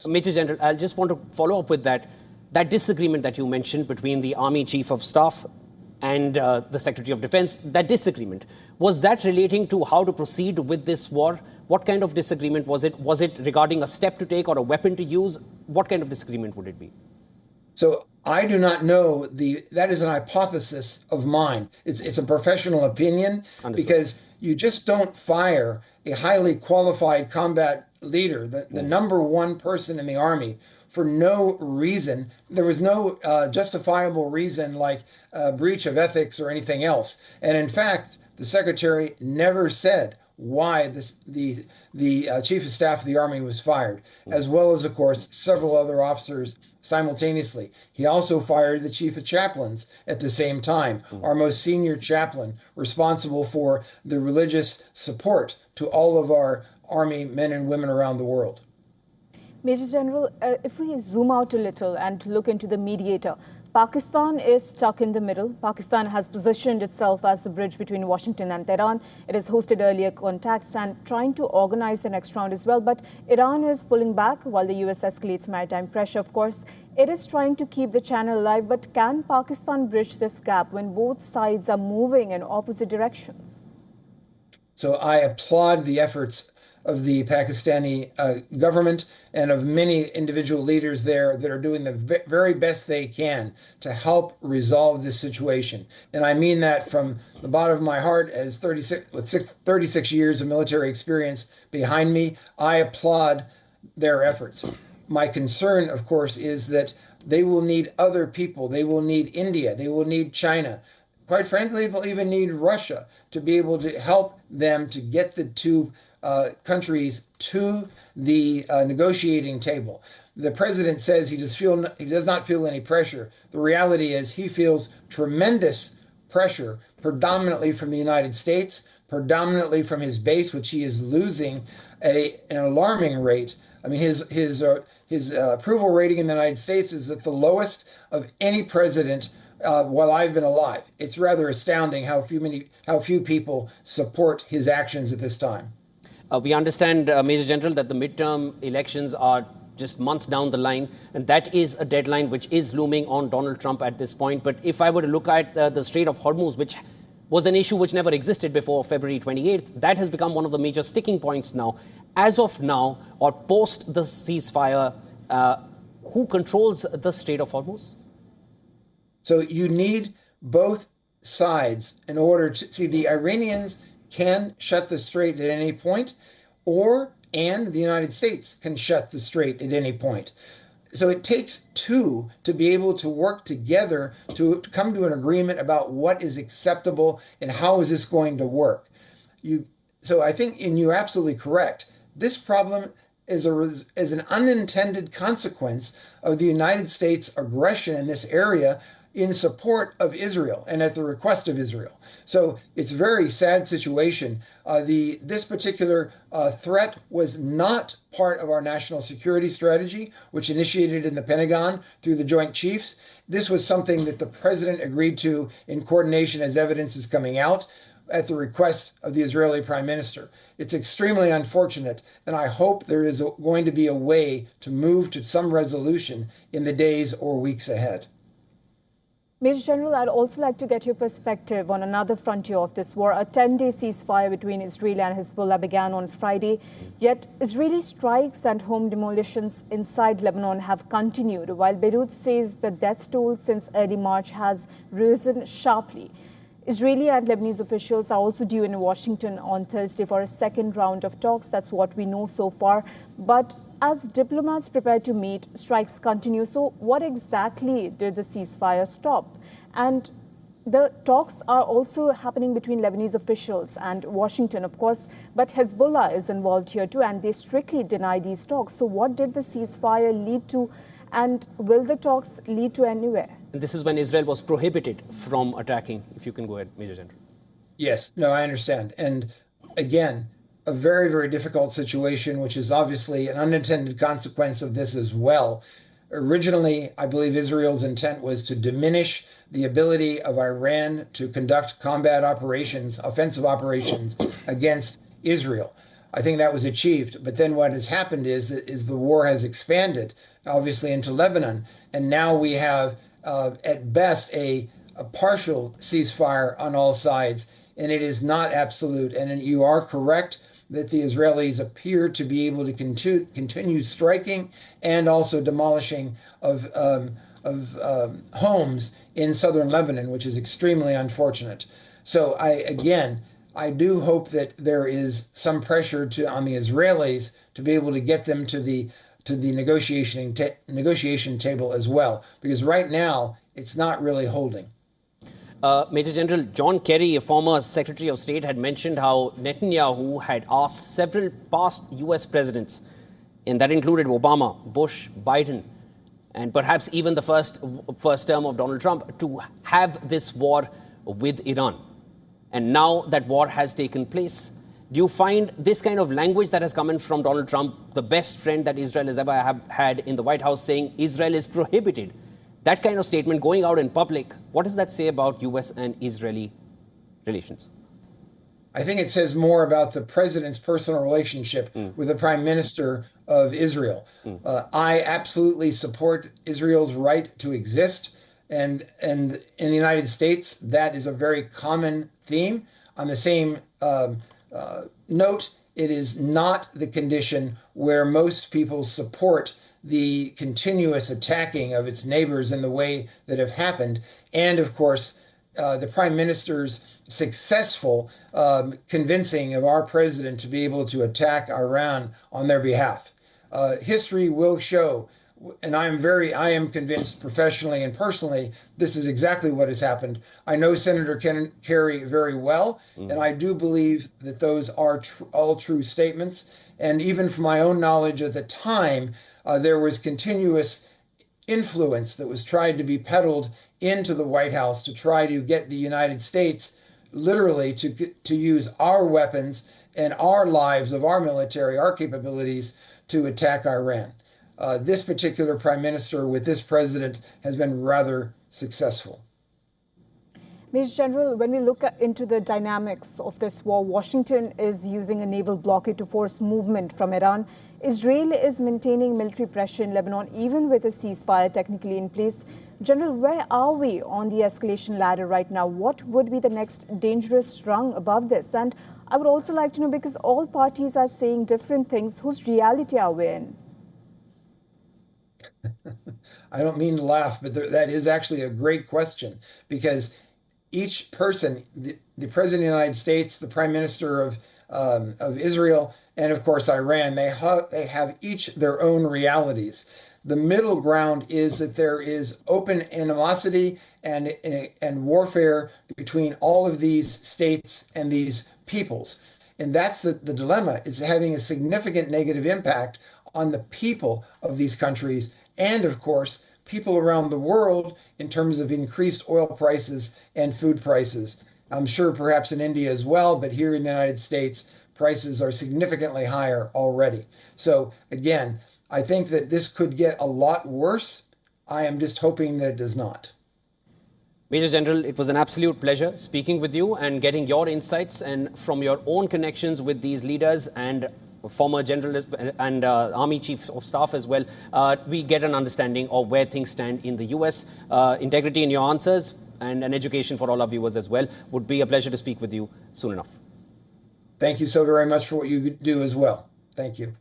Major General, I just want to follow up with that disagreement that you mentioned between the Army Chief of Staff and the Secretary of Defense. That disagreement, was that relating to how to proceed with this war? What kind of disagreement was it? Was it regarding a step to take or a weapon to use? What kind of disagreement would it be? So I do not know. That is an hypothesis of mine. It's a professional opinion. Understood. Because you just don't fire a highly qualified combat leader, the number one person in the Army, for no reason. There was no justifiable reason like a breach of ethics or anything else. And in fact, the secretary never said why the chief of staff of the Army was fired, as well as, of course, several other officers simultaneously. He also fired the chief of chaplains at the same time, our most senior chaplain, responsible for the religious support to all of our Army men and women around the world. Major General, if we zoom out a little and look into the mediator, Pakistan is stuck in the middle. Pakistan has positioned itself as the bridge between Washington and Tehran. It has hosted earlier contacts and trying to organize the next round as well. But Iran is pulling back while the U.S. escalates maritime pressure, of course. It is trying to keep the channel alive. But can Pakistan bridge this gap when both sides are moving in opposite directions? So I applaud the efforts of the Pakistani government and of many individual leaders there that are doing the very best they can to help resolve this situation. And I mean that from the bottom of my heart. As 36 years of military experience behind me, I applaud their efforts. My concern, of course, is that they will need other people. They will need India. They will need China. Quite frankly, they'll even need Russia to be able to help them to get the two countries to the negotiating table. The president says he does not feel any pressure. The reality is he feels tremendous pressure, predominantly from the United States, predominantly from his base, which he is losing at an alarming rate. I mean, his approval rating in the United States is at the lowest of any president while I've been alive. It's rather astounding how few people support his actions at this time. We understand, Major General, that the midterm elections are just months down the line, and that is a deadline which is looming on Donald Trump at this point. But if I were to look at the Strait of Hormuz, which was an issue which never existed before February 28th, that has become one of the major sticking points now. As of now, or post the ceasefire, who controls the Strait of Hormuz? So you need both sides in order to see. The Iranians can shut the strait at any point, and the United States can shut the strait at any point. So it takes two to be able to work together to come to an agreement about what is acceptable and how is this going to work. So I think, and you're absolutely correct, this problem is an unintended consequence of the United States' aggression in this area in support of Israel and at the request of Israel. So it's a very sad situation. This particular threat was not part of our national security strategy, which initiated in the Pentagon through the Joint Chiefs. This was something that the president agreed to in coordination as evidence is coming out at the request of the Israeli Prime Minister. It's extremely unfortunate, and I hope there is going to be a way to move to some resolution in the days or weeks ahead. Major General, I'd also like to get your perspective on another frontier of this war. A 10-day ceasefire between Israel and Hezbollah began on Friday, yet Israeli strikes and home demolitions inside Lebanon have continued, while Beirut says the death toll since early March has risen sharply. Israeli and Lebanese officials are also due in Washington on Thursday for a second round of talks. That's what we know so far. But as diplomats prepare to meet, strikes continue. So what exactly did the ceasefire stop? And the talks are also happening between Lebanese officials and Washington, of course, but Hezbollah is involved here too, and they strictly deny these talks. So what did the ceasefire lead to, and will the talks lead to anywhere? And this is when Israel was prohibited from attacking. If you can go ahead, Major General. Yes, no, I understand. And again, a very, very difficult situation, which is obviously an unintended consequence of this as well. Originally, I believe Israel's intent was to diminish the ability of Iran to conduct combat operations, offensive operations against Israel. I think that was achieved. But then what has happened is the war has expanded, obviously, into Lebanon. And now we have, at best, a partial ceasefire on all sides. And it is not absolute. And you are correct that the Israelis appear to be able to continue striking and also demolishing of homes in southern Lebanon, which is extremely unfortunate. So I do hope that there is some pressure on the Israelis to be able to get them to the negotiation table as well, because right now it's not really holding. Major General John Kerry, a former Secretary of State, had mentioned how Netanyahu had asked several past U.S. presidents, and that included Obama, Bush, Biden, and perhaps even the first term of Donald Trump, to have this war with Iran. And now that war has taken place, do you find this kind of language that has come in from Donald Trump, the best friend that Israel has ever had in the White House, saying Israel is prohibited? That kind of statement going out in public, what does that say about U.S. and Israeli relations? I think it says more about the president's personal relationship with the prime minister of Israel. I absolutely support Israel's right to exist. And in the United States, that is a very common theme. On the same note, it is not the condition where most people support the continuous attacking of its neighbors in the way that have happened. And of course, the prime minister's successful convincing of our president to be able to attack Iran on their behalf. History will show, and I am convinced professionally and personally, this is exactly what has happened. I know Senator Kerry very well, and I do believe that those are all true statements. And even from my own knowledge at the time, there was continuous influence that was tried to be peddled into the White House to try to get the United States literally to use our weapons and our lives of our military, our capabilities to attack Iran. This particular prime minister with this president has been rather successful. Major General, when we look into the dynamics of this war, Washington is using a naval blockade to force movement from Iran. Israel is maintaining military pressure in Lebanon, even with a ceasefire technically in place. General, where are we on the escalation ladder right now? What would be the next dangerous rung above this? And I would also like to know, because all parties are saying different things, whose reality are we in? I don't mean to laugh, but that is actually a great question, because each person, the President of the United States, the Prime Minister of Israel, and of course Iran, they have each their own realities. The middle ground is that there is open animosity and warfare between all of these states and these peoples. And that's the dilemma, is having a significant negative impact on the people of these countries and, of course, people around the world in terms of increased oil prices and food prices. I'm sure perhaps in India as well, but here in the United States, prices are significantly higher already. So again, I think that this could get a lot worse. I am just hoping that it does not. Major General, it was an absolute pleasure speaking with you and getting your insights, and from your own connections with these leaders and former general and Army Chief of Staff as well, we get an understanding of where things stand in the U.S. Integrity in your answers and an education for all our viewers as well. Would be a pleasure to speak with you soon enough. Thank you so very much for what you do as well. Thank you.